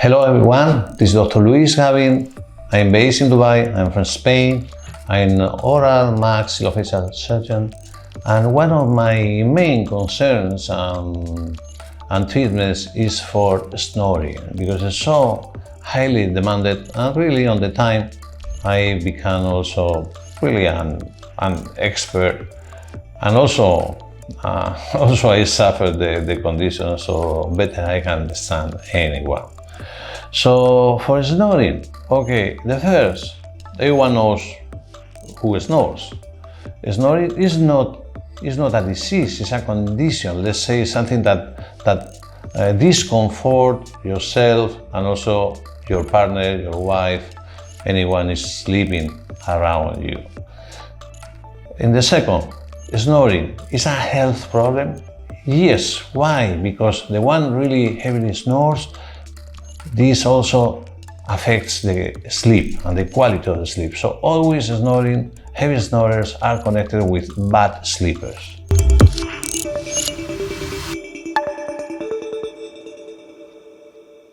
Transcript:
Hello everyone, this is Dr. Luis Gavin. I'm based in Dubai, I'm from Spain. I'm an oral maxillofacial surgeon, and one of my main concerns and treatments is for snoring, because it's so highly demanded, and really on the time I become also really an expert, and also I suffer the condition, so better I can understand anyone. So for snoring, okay, the first, everyone knows who snores. Snoring is not a disease, it's a condition. Let's say something that discomfort yourself and also your partner, your wife, anyone is sleeping around you. In the second, snoring is a health problem. Yes, why? Because the one really heavily snores, this also affects the sleep and the quality of the sleep. So always snoring, heavy snorers are connected with bad sleepers.